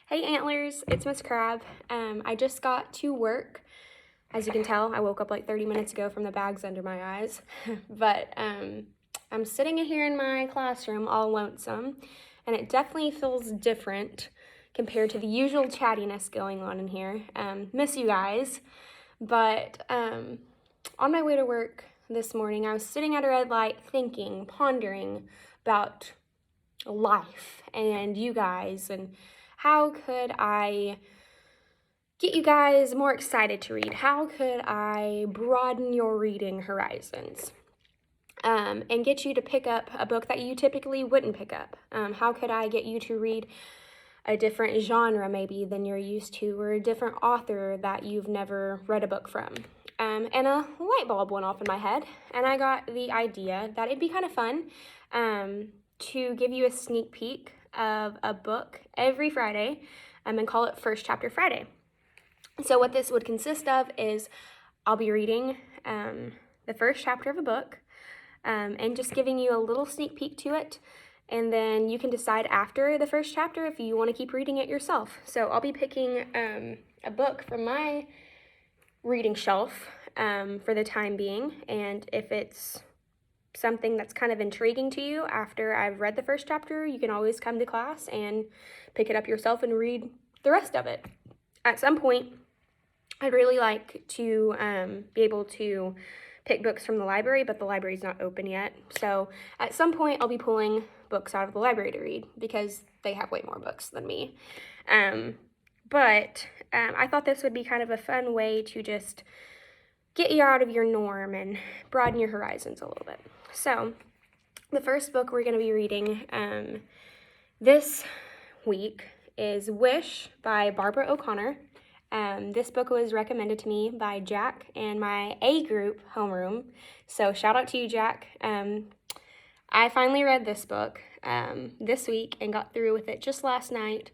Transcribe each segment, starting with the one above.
Hey Antlers, it's Miss Crab. I just got to work. As you can tell, I woke up like 30 minutes ago from the bags under my eyes. But I'm sitting here in my classroom all lonesome, and it definitely feels different compared to the usual chattiness going on in here. Miss you guys. But on my way to work this morning, I was sitting at a red light thinking, pondering about life and you guys, and how could I get you guys more excited to read? How could I broaden your reading horizons? And get you to pick up a book that you typically wouldn't pick up? How could I get you to read a different genre maybe than you're used to, or a different author that you've never read a book from? And a light bulb went off in my head, and I got the idea that it'd be kind of fun to give you a sneak peek of a book every Friday and call it First Chapter Friday. So what this would consist of is I'll be reading the first chapter of a book and just giving you a little sneak peek to it. And then you can decide after the first chapter if you want to keep reading it yourself. So I'll be picking a book from my reading shelf for the time being. And if it's something that's kind of intriguing to you after I've read the first chapter, you can always come to class and pick it up yourself and read the rest of it. At some point, I'd really like to be able to pick books from the library, but the library's not open yet. So at some point, I'll be pulling books out of the library to read because they have way more books than me. But I thought this would be kind of a fun way to just get you out of your norm and broaden your horizons a little bit. So the first book we're going to be reading this week is Wish by Barbara O'Connor. This book was recommended to me by Jack and my A group homeroom, so shout out to you, Jack. I finally read this book this week and got through with it just last night,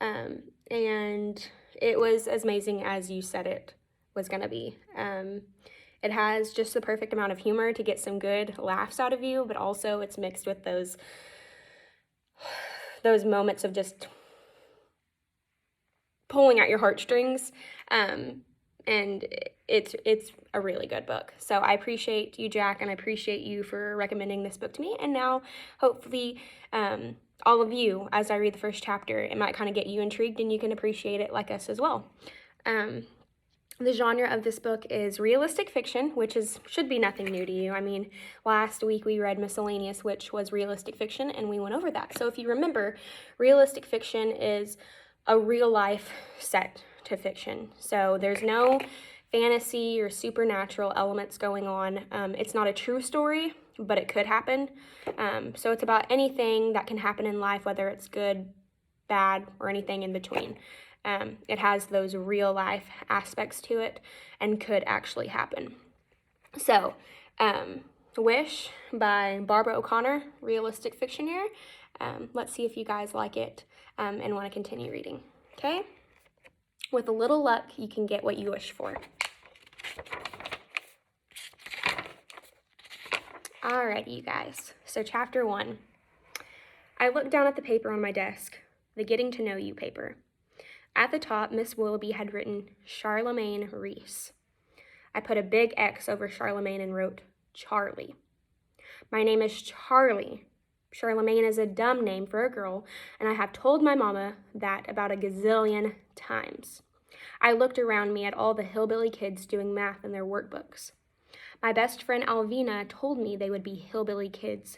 and it was as amazing as you said it was going to be. It has just the perfect amount of humor to get some good laughs out of you, but also it's mixed with those moments of just pulling at your heartstrings, and it's a really good book. So I appreciate you, Jack, and I appreciate you for recommending this book to me. And now, hopefully, all of you, as I read the first chapter, it might kind of get you intrigued and you can appreciate it like us as well. The genre of this book is realistic fiction, which should be nothing new to you. I mean, last week we read Miscellaneous, which was realistic fiction, and we went over that. So if you remember, realistic fiction is a real life set to fiction. So there's no fantasy or supernatural elements going on. It's not a true story, but it could happen. So it's about anything that can happen in life, whether it's good, bad, or anything in between. It has those real life aspects to it and could actually happen. So, Wish by Barbara O'Connor, realistic fiction here. Let's see if you guys like it and want to continue reading. Okay? With a little luck, you can get what you wish for. Alrighty, you guys. So, chapter 1. I looked down at the paper on my desk, the Getting to Know You paper. At the top, Miss Willoughby had written Charlemagne Reese. I put a big X over Charlemagne and wrote Charlie. My name is Charlie. Charlemagne is a dumb name for a girl, and I have told my mama that about a gazillion times. I looked around me at all the hillbilly kids doing math in their workbooks. My best friend Alvina told me they would be hillbilly kids.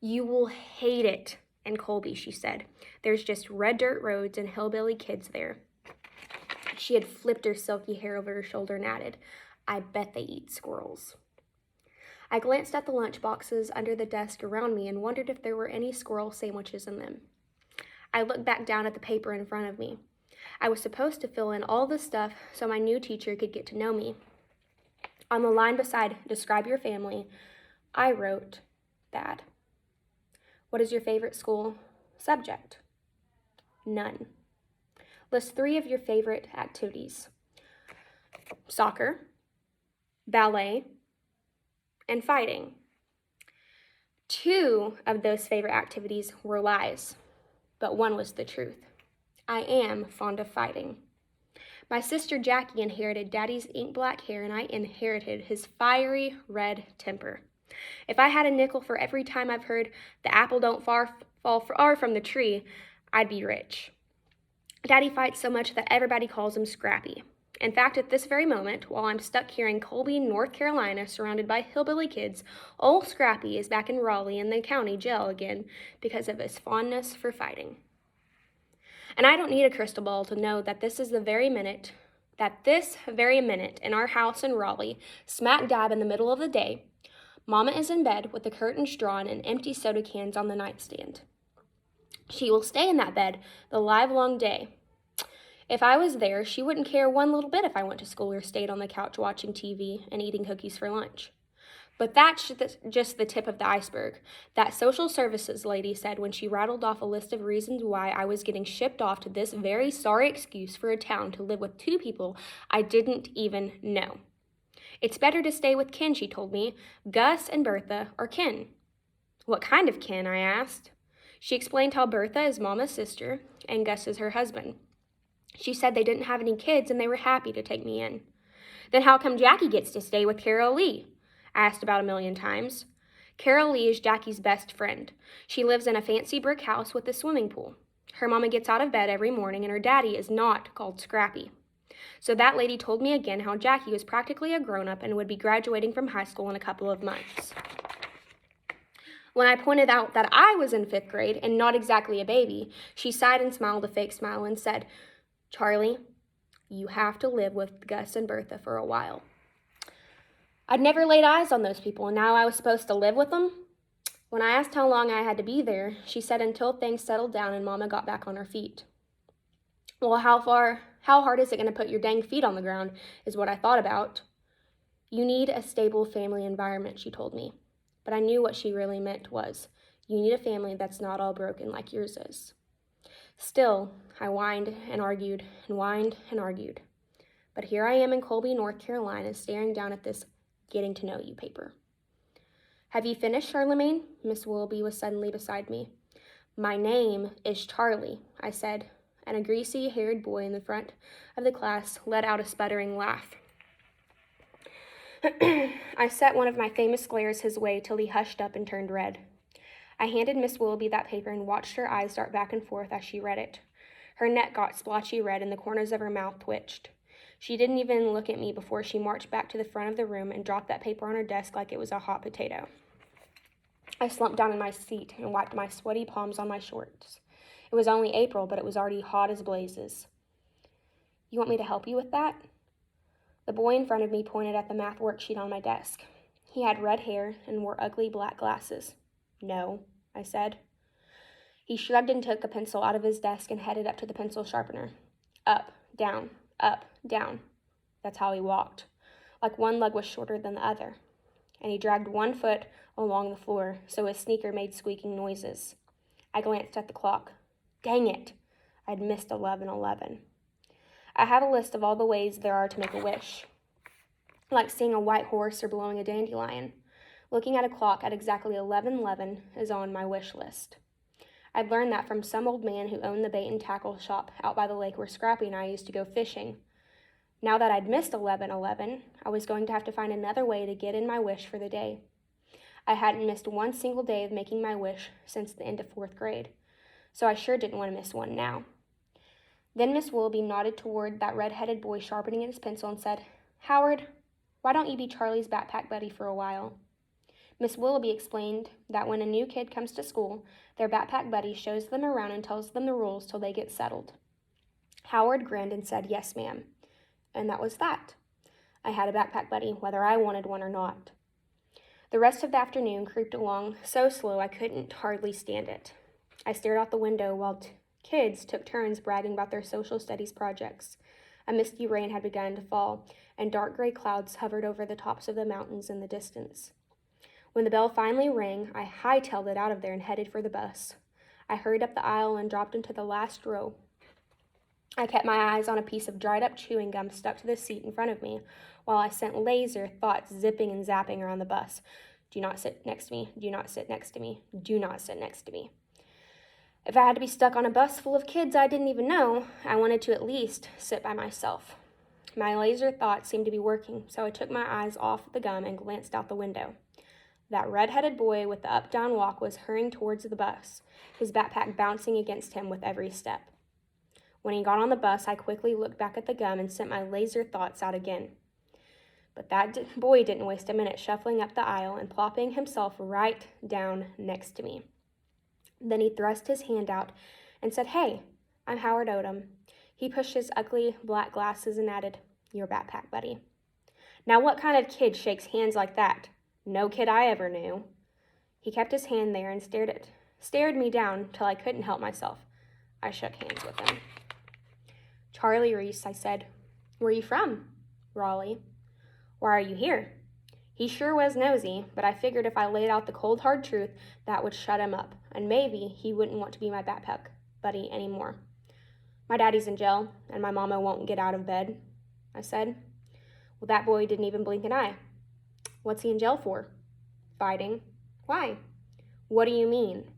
You will hate it in Colby, she said. There's just red dirt roads and hillbilly kids there. She had flipped her silky hair over her shoulder and added, I bet they eat squirrels. I glanced at the lunch boxes under the desk around me and wondered if there were any squirrel sandwiches in them. I looked back down at the paper in front of me. I was supposed to fill in all the stuff so my new teacher could get to know me. On the line beside describe your family, I wrote bad. What is your favorite school subject? None. List 3 of your favorite activities. Soccer, ballet, and fighting. 2 of those favorite activities were lies, but one was the truth. I am fond of fighting. My sister Jackie inherited Daddy's ink black hair, and I inherited his fiery red temper. If I had a nickel for every time I've heard the apple don't fall far from the tree, I'd be rich. Daddy fights so much that everybody calls him Scrappy. In fact, at this very moment, while I'm stuck here in Colby, North Carolina, surrounded by hillbilly kids, old Scrappy is back in Raleigh in the county jail again because of his fondness for fighting. And I don't need a crystal ball to know that this very minute, in our house in Raleigh, smack dab in the middle of the day, Mama is in bed with the curtains drawn and empty soda cans on the nightstand. She will stay in that bed the livelong day. If I was there, she wouldn't care one little bit if I went to school or stayed on the couch watching TV and eating cookies for lunch. But that's just the tip of the iceberg. That social services lady said when she rattled off a list of reasons why I was getting shipped off to this very sorry excuse for a town to live with two people I didn't even know. It's better to stay with kin, she told me. Gus and Bertha are kin. What kind of kin? I asked. She explained how Bertha is Mama's sister and Gus is her husband. She said they didn't have any kids and they were happy to take me in. Then how come Jackie gets to stay with Carol Lee? I asked about 1,000,000 times. Carol Lee is Jackie's best friend. She lives in a fancy brick house with a swimming pool. Her mama gets out of bed every morning and her daddy is not called Scrappy. So that lady told me again how Jackie was practically a grown-up and would be graduating from high school in a couple of months. When I pointed out that I was in 5th grade and not exactly a baby, she sighed and smiled a fake smile and said, "Charlie, you have to live with Gus and Bertha for a while." I'd never laid eyes on those people, and now I was supposed to live with them? When I asked how long I had to be there, she said until things settled down and Mama got back on her feet. Well, how hard is it going to put your dang feet on the ground, is what I thought about. You need a stable family environment, she told me. But I knew what she really meant was, you need a family that's not all broken like yours is. Still, I whined and argued and whined and argued. But here I am in Colby, North Carolina, staring down at this getting to know you paper. Have you finished, Charlemagne? Miss Willoughby was suddenly beside me. My name is Charlie, I said, and a greasy-haired boy in the front of the class let out a sputtering laugh. I set one of my famous glares his way till he hushed up and turned red. I handed Miss Willoughby that paper and watched her eyes dart back and forth as she read it. Her neck got splotchy red and the corners of her mouth twitched. She didn't even look at me before she marched back to the front of the room and dropped that paper on her desk like it was a hot potato. I slumped down in my seat and wiped my sweaty palms on my shorts. It was only April, but it was already hot as blazes. You want me to help you with that? The boy in front of me pointed at the math worksheet on my desk. He had red hair and wore ugly black glasses. No, I said. He shrugged and took a pencil out of his desk and headed up to the pencil sharpener. Up, down, up, down. That's how he walked, like one leg was shorter than the other. And he dragged one foot along the floor so his sneaker made squeaking noises. I glanced at the clock. Dang it, I'd missed 11:11. I had a list of all the ways there are to make a wish, like seeing a white horse or blowing a dandelion. Looking at a clock at exactly 11:11 is on my wish list. I'd learned that from some old man who owned the bait and tackle shop out by the lake where Scrappy and I used to go fishing. Now that I'd missed 11:11, I was going to have to find another way to get in my wish for the day. I hadn't missed one single day of making my wish since the end of 4th grade, so I sure didn't want to miss one now. Then Miss Willoughby nodded toward that red-headed boy sharpening his pencil and said, "Howard, why don't you be Charlie's backpack buddy for a while?" Miss Willoughby explained that when a new kid comes to school, their backpack buddy shows them around and tells them the rules till they get settled. Howard grinned and said, "Yes, ma'am." And that was that. I had a backpack buddy, whether I wanted one or not. The rest of the afternoon creeped along so slow I couldn't hardly stand it. I stared out the window while kids took turns bragging about their social studies projects. A misty rain had begun to fall, and dark gray clouds hovered over the tops of the mountains in the distance. When the bell finally rang, I hightailed it out of there and headed for the bus. I hurried up the aisle and dropped into the last row. I kept my eyes on a piece of dried-up chewing gum stuck to the seat in front of me, while I sent laser thoughts zipping and zapping around the bus. Do not sit next to me. Do not sit next to me. Do not sit next to me. If I had to be stuck on a bus full of kids I didn't even know, I wanted to at least sit by myself. My laser thought seemed to be working, so I took my eyes off the gum and glanced out the window. That red-headed boy with the up-down walk was hurrying towards the bus, his backpack bouncing against him with every step. When he got on the bus, I quickly looked back at the gum and sent my laser thoughts out again. But that boy didn't waste a minute shuffling up the aisle and plopping himself right down next to me. Then he thrust his hand out and said, "Hey, I'm Howard Odom." He pushed his ugly black glasses and added, "Your backpack, buddy." Now what kind of kid shakes hands like that? No kid I ever knew. He kept his hand there and stared me down till I couldn't help myself. I shook hands with him. "Charlie Reese," I said. "Where you from?" "Raleigh." "Why are you here?" He sure was nosy, but I figured if I laid out the cold hard truth, that would shut him up, and maybe he wouldn't want to be my backpack buddy anymore. "My daddy's in jail, and my mama won't get out of bed," I said. Well, that boy didn't even blink an eye. "What's he in jail for?" "Fighting." "Why?" "What do you mean?"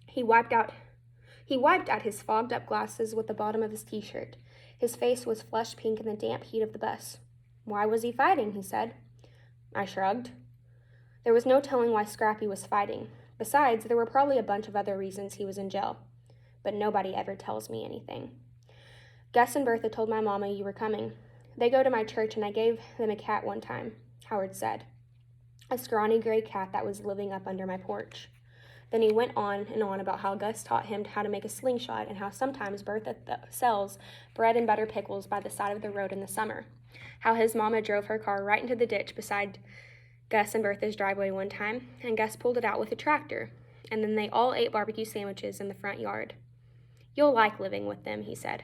He wiped at his fogged-up glasses with the bottom of his t-shirt. His face was flush pink in the damp heat of the bus. "Why was he fighting?" he said. I shrugged. There was no telling why Scrappy was fighting. Besides, there were probably a bunch of other reasons he was in jail. But nobody ever tells me anything. "Gus and Bertha told my mama you were coming. They go to my church and I gave them a cat one time," Howard said. "A scrawny gray cat that was living up under my porch." Then he went on and on about how Gus taught him how to make a slingshot and how sometimes Bertha sells bread and butter pickles by the side of the road in the summer. How his mama drove her car right into the ditch beside Gus and Bertha's driveway one time, and Gus pulled it out with a tractor, and then they all ate barbecue sandwiches in the front yard. "You'll like living with them," he said.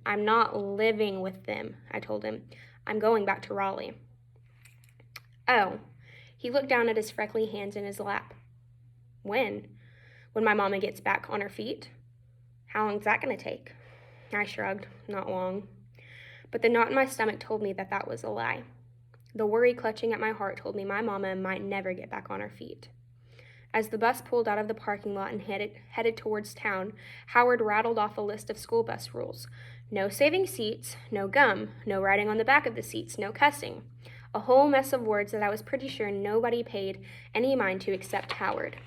"I'm not living with them," I told him. "I'm going back to Raleigh." "Oh." He looked down at his freckly hands in his lap. "When?" "When my mama gets back on her feet." "How long's that going to take?" I shrugged. "Not long." But the knot in my stomach told me that that was a lie. The worry clutching at my heart told me my mama might never get back on her feet. As the bus pulled out of the parking lot and headed towards town, Howard rattled off a list of school bus rules. No saving seats, no gum, no riding on the back of the seats, no cussing. A whole mess of words that I was pretty sure nobody paid any mind to except Howard.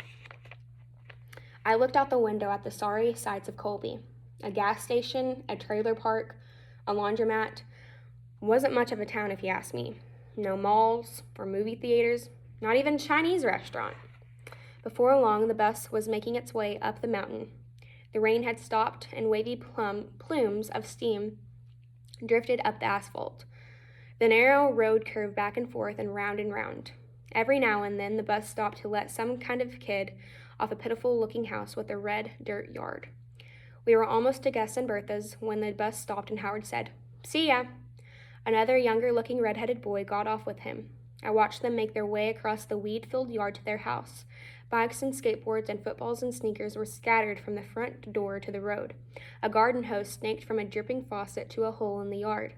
I looked out the window at the sorry sights of Colby. A gas station, a trailer park, a laundromat. Wasn't much of a town if you ask me. No malls or movie theaters, not even a Chinese restaurant. Before long, the bus was making its way up the mountain. The rain had stopped, and wavy plumes of steam drifted up the asphalt. The narrow road curved back and forth and round. Every now and then, the bus stopped to let some kind of kid off a pitiful-looking house with a red dirt yard. We were almost to Gus and Bertha's when the bus stopped and Howard said, "See ya." Another younger-looking red-headed boy got off with him. I watched them make their way across the weed-filled yard to their house. Bikes and skateboards and footballs and sneakers were scattered from the front door to the road. A garden hose snaked from a dripping faucet to a hole in the yard.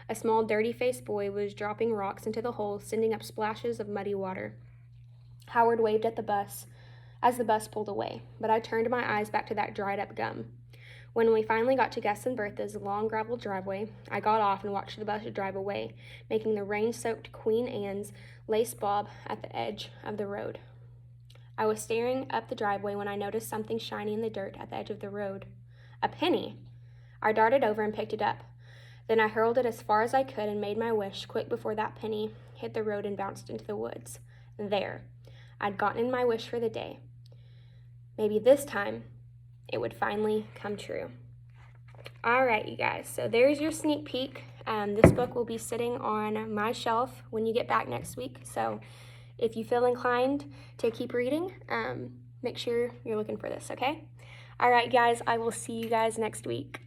A small, dirty-faced boy was dropping rocks into the hole, sending up splashes of muddy water. Howard waved at the bus as the bus pulled away, but I turned my eyes back to that dried-up gum. When we finally got to Gus and Bertha's long gravel driveway, I got off and watched the bus drive away, making the rain-soaked Queen Anne's lace bob at the edge of the road. I was staring up the driveway when I noticed something shiny in the dirt at the edge of the road. A penny! I darted over and picked it up. Then I hurled it as far as I could and made my wish quick before that penny hit the road and bounced into the woods. There. I'd gotten in my wish for the day. Maybe this time it would finally come true. All right, you guys, so there's your sneak peek. This book will be sitting on my shelf when you get back next week. So if you feel inclined to keep reading, make sure you're looking for this, okay? All right, guys, I will see you guys next week.